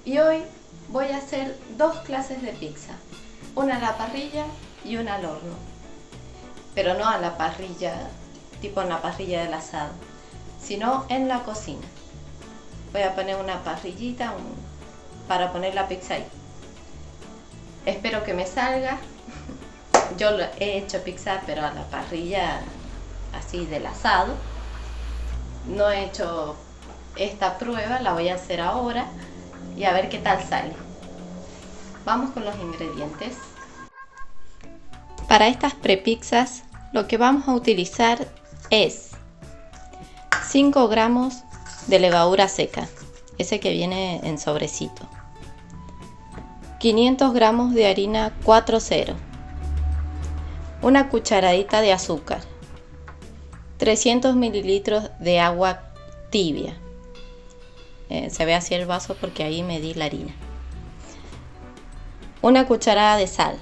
Y hoy voy a hacer dos clases de pizza, una a la parrilla y una al horno, pero no a la parrilla, tipo en la parrilla del asado, sino en la cocina. Voy a poner una parrillita para poner la pizza ahí. Espero que me salga. Yo he hecho pizza pero a la parrilla así del asado. No he hecho esta prueba, la voy a hacer ahora y a ver qué tal sale. Vamos con los ingredientes. Para estas prepizzas lo que vamos a utilizar es 5 gramos de levadura seca, ese que viene en sobrecito, 500 gramos de harina 4.0, una cucharadita de azúcar, 300 mililitros de agua tibia, se ve así el vaso porque ahí medí la harina, una cucharada de sal,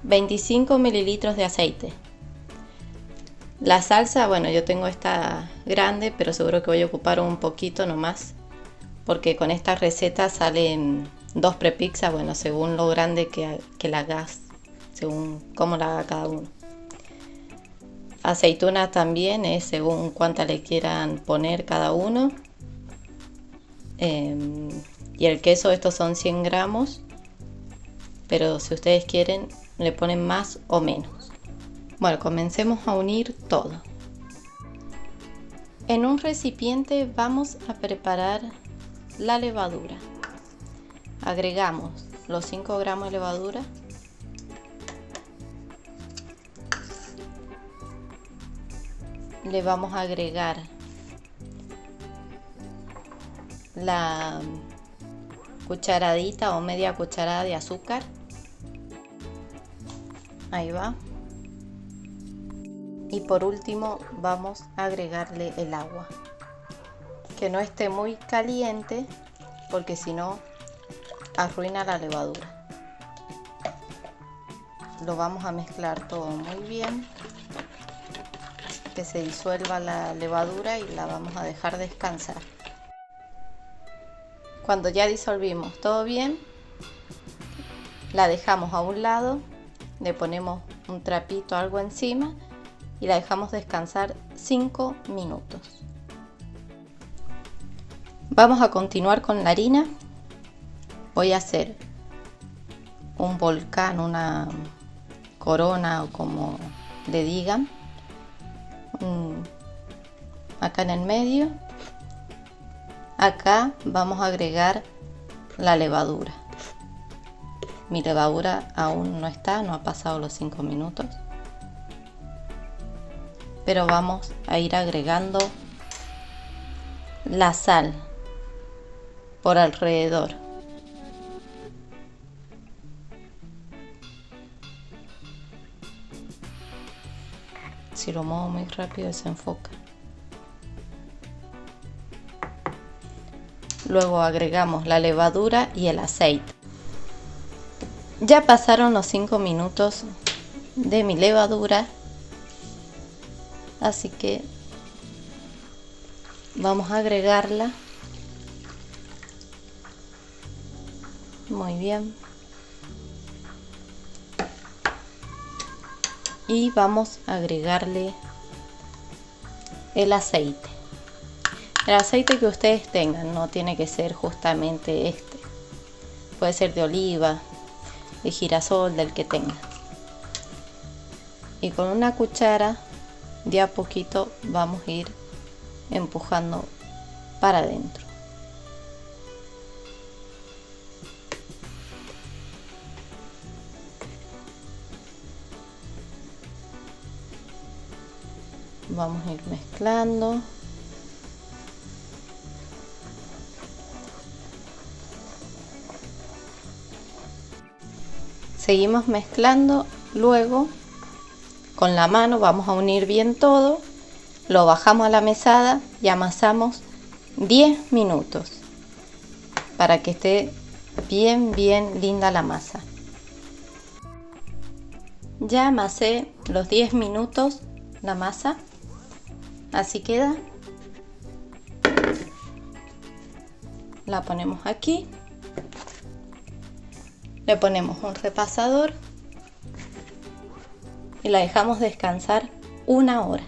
25 mililitros de aceite. La salsa, bueno, yo tengo esta grande, pero seguro que voy a ocupar un poquito nomás, porque con esta receta salen 2 prepizzas, bueno, según lo grande que la hagas, según cómo la haga cada uno. Aceituna también es según cuánta le quieran poner cada uno. Y el queso, estos son 100 gramos, pero si ustedes quieren le ponen más o menos. Bueno, comencemos a unir todo. En un recipiente vamos a preparar la levadura. Agregamos los 5 gramos de levadura. Le vamos a agregar la cucharadita o media cucharada de azúcar. Ahí va. Y por último vamos a agregarle el agua, que no esté muy caliente porque si no arruina la levadura. Lo vamos a mezclar todo muy bien, que se disuelva la levadura y la vamos a dejar descansar. Cuando ya disolvimos todo bien, la dejamos a un lado, le ponemos un trapito algo encima y la dejamos descansar 5 minutos. Vamos a continuar con la harina. Voy a hacer un volcán, una corona o como le digan, acá en el medio. Acá vamos a agregar la levadura. Mi levadura aún no está, no ha pasado los 5 minutos. Pero vamos a ir agregando la sal por alrededor. Si lo muevo muy rápido se enfoca. Luego agregamos la levadura y el aceite. Ya pasaron los 5 minutos de mi levadura. Así que vamos a agregarla. Muy bien. Y vamos a agregarle el aceite. El aceite que ustedes tengan, no tiene que ser justamente este. Puede ser de oliva, de girasol, del que tengan. Y con una cuchara de a poquito vamos a ir empujando para adentro. Vamos a ir mezclando. Seguimos mezclando, luego con la mano vamos a unir bien todo, lo bajamos a la mesada y amasamos 10 minutos para que esté bien linda la masa. Ya amasé los 10 minutos la masa, así queda. la ponemos aquí, le ponemos un repasador y la dejamos descansar 1 hora.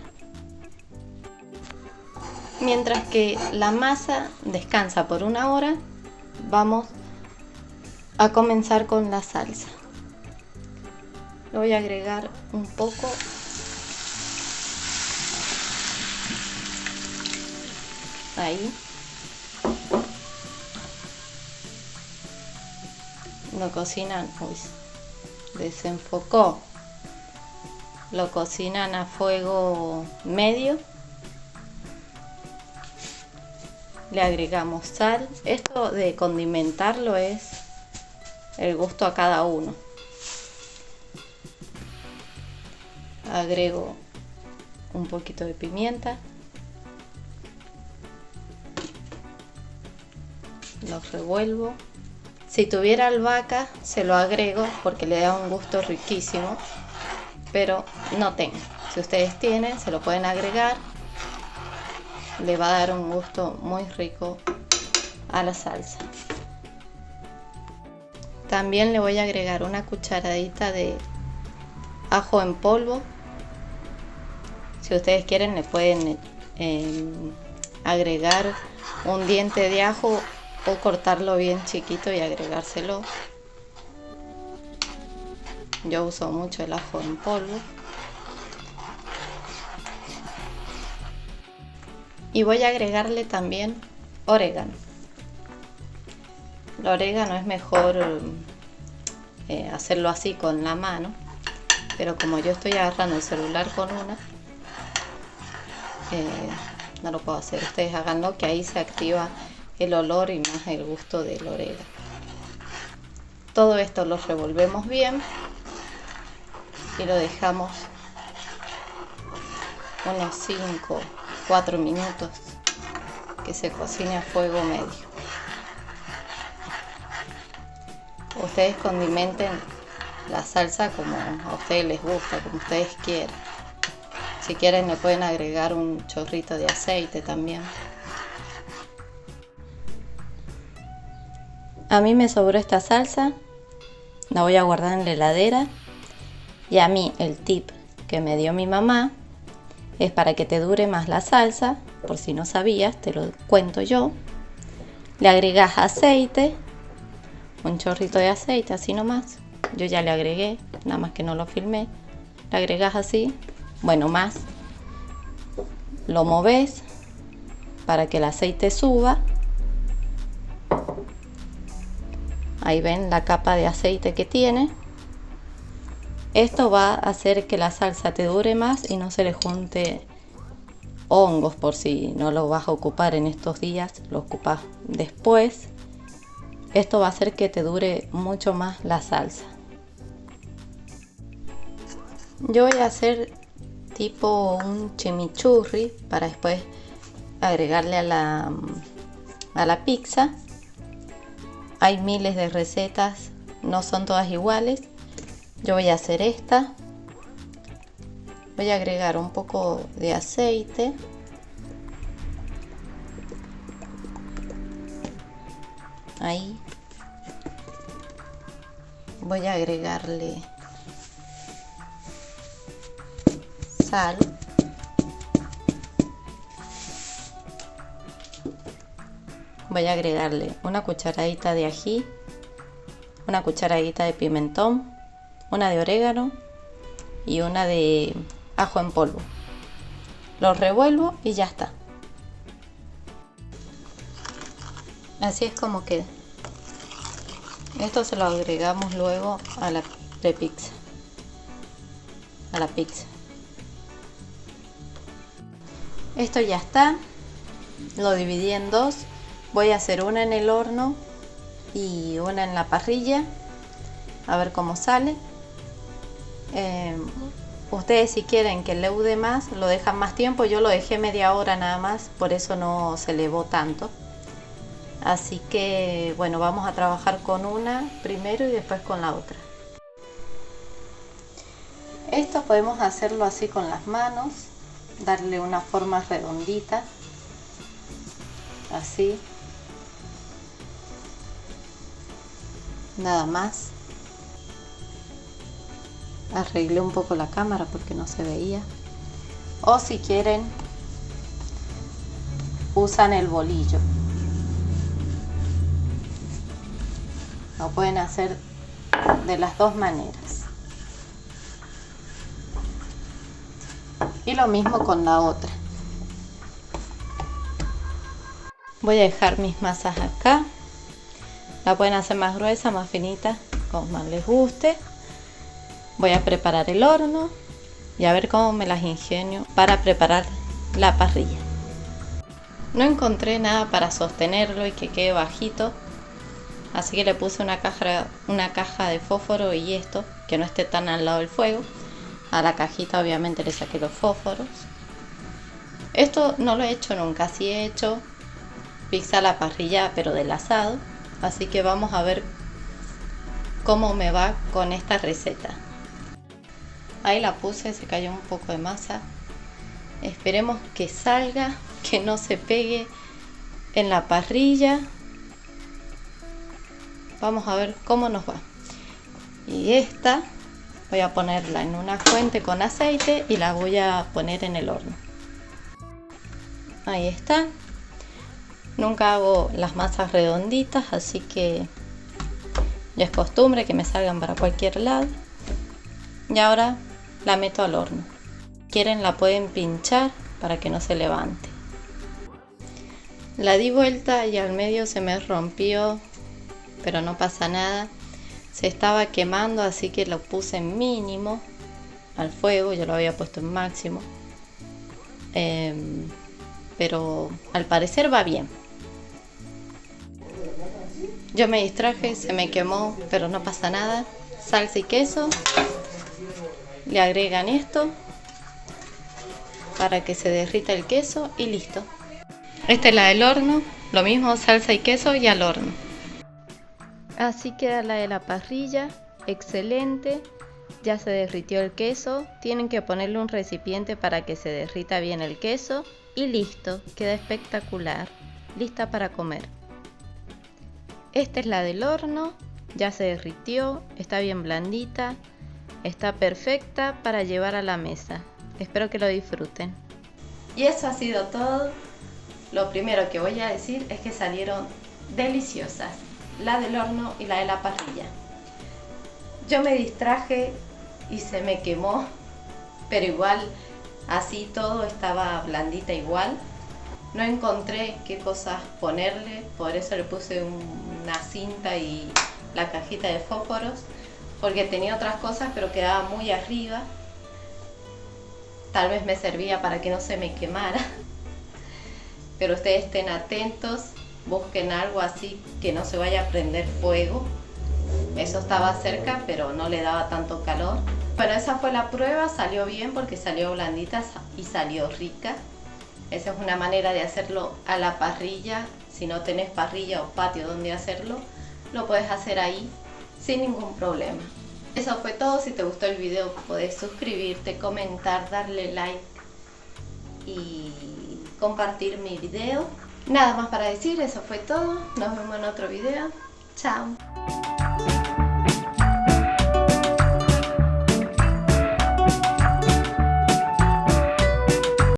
Mientras que la masa descansa por 1 hora, vamos a comenzar con la salsa. Le voy a agregar un poco ahí. Lo cocinan, uy, desenfocó. Lo cocinan a fuego medio. Le agregamos sal. Esto de condimentarlo es el gusto a cada uno. Agrego un poquito de pimienta. Lo revuelvo. Si tuviera albahaca se lo agrego porque le da un gusto riquísimo, pero no tengo. Si ustedes tienen, se lo pueden agregar. Le va a dar un gusto muy rico a la salsa. También le voy a agregar una cucharadita de ajo en polvo. Si ustedes quieren, le pueden agregar un diente de ajo o cortarlo bien chiquito y agregárselo. Yo uso mucho el ajo en polvo. Y voy a agregarle también orégano. El orégano es mejor hacerlo así con la mano, pero como yo estoy agarrando el celular con una, no lo puedo hacer. Ustedes háganlo, que ahí se activa el olor y más el gusto del orégano. Todo esto lo revolvemos bien y lo dejamos unos 4 minutos que se cocine a fuego medio. Ustedes condimenten la salsa como a ustedes les gusta, como ustedes quieran. Si quieren le pueden agregar un chorrito de aceite también. A mí me sobró esta salsa, la voy a guardar en la heladera. Y a mí el tip que me dio mi mamá es para que te dure más la salsa, por si no sabías, te lo cuento yo. Le agregas aceite, un chorrito de aceite, así nomás. Yo ya le agregué, nada más que no lo filmé. Le agregas así, bueno, más. Lo moves para que el aceite suba. Ahí ven la capa de aceite que tiene. Esto va a hacer que la salsa te dure más y no se le junte hongos, por si no lo vas a ocupar en estos días, lo ocupas después. Esto va a hacer que te dure mucho más la salsa. Yo voy a hacer tipo un chimichurri para después agregarle a la pizza. Hay miles de recetas, no son todas iguales. Yo voy a hacer esta. Voy a agregar un poco de aceite. Ahí. Voy a agregarle sal. Voy a agregarle una cucharadita de ají, una cucharadita de pimentón, una de orégano y una de ajo en polvo. Lo revuelvo y ya está. Así es como queda. Esto se lo agregamos luego a la pizza. A la pizza. Esto ya está. Lo dividí en dos. Voy a hacer una en el horno y una en la parrilla. A ver cómo sale. Ustedes si quieren que leude más, lo dejan más tiempo. Yo lo dejé media hora nada más, por eso no se levó tanto. Así que bueno, vamos a trabajar con una primero y después con la otra. Esto podemos hacerlo así con las manos, darle una forma redondita, así. nada más. Arreglé un poco la cámara porque no se veía. O si quieren, usan el bolillo. Lo pueden hacer de las dos maneras. Y lo mismo con la otra. Voy a dejar mis masas acá. La pueden hacer más gruesa, más finita, como más les guste. Voy a preparar el horno y a ver cómo me las ingenio para preparar la parrilla. No encontré nada para sostenerlo y que quede bajito, así que le puse una caja de fósforo y esto, que no esté tan al lado del fuego. A la cajita obviamente le saqué los fósforos. Esto no lo he hecho nunca, sí he hecho pizza a la parrilla pero del asado, así que vamos a ver cómo me va con esta receta. Ahí la puse, se cayó un poco de masa. Esperemos que salga, que no se pegue en la parrilla. Vamos a ver cómo nos va. Y esta voy a ponerla en una fuente con aceite y la voy a poner en el horno. Ahí está. Nunca hago las masas redonditas, así que ya es costumbre que me salgan para cualquier lado. Y ahora la meto al horno. Si quieren la pueden pinchar para que no se levante. La di vuelta y al medio se me rompió, pero no pasa nada. Se estaba quemando, así que lo puse en mínimo al fuego. Yo lo había puesto en máximo, pero al parecer va bien. Yo me distraje, se me quemó, pero no pasa nada. Salsa y queso. Le agregan esto para que se derrita el queso y listo. Esta es la del horno, lo mismo, salsa y queso y al horno. Así queda la de la parrilla, excelente. Ya se derritió el queso, tienen que ponerle un recipiente para que se derrita bien el queso y listo, queda espectacular, lista para comer. Esta es la del horno, ya se derritió, está bien blandita. Está perfecta para llevar a la mesa. Espero que lo disfruten. Y eso ha sido todo. Lo primero que voy a decir es que salieron deliciosas. La del horno y la de la parrilla. Yo me distraje y se me quemó. Pero igual, así todo estaba blandita igual. No encontré qué cosas ponerle. Por eso le puse una cinta y la cajita de fósforos. Porque tenía otras cosas pero quedaba muy arriba. Tal vez me servía para que no se me quemara. Pero ustedes estén atentos, busquen algo así que no se vaya a prender fuego. Eso estaba cerca pero no le daba tanto calor. Bueno, esa fue la prueba, salió bien porque salió blandita y salió rica. Esa es una manera de hacerlo a la parrilla. Si no tenés parrilla o patio donde hacerlo, lo puedes hacer ahí sin ningún problema. Eso fue todo. Si te gustó el video podés suscribirte, comentar, darle like y compartir mi video. Nada más para decir, eso fue todo. Nos vemos en otro video. Chao.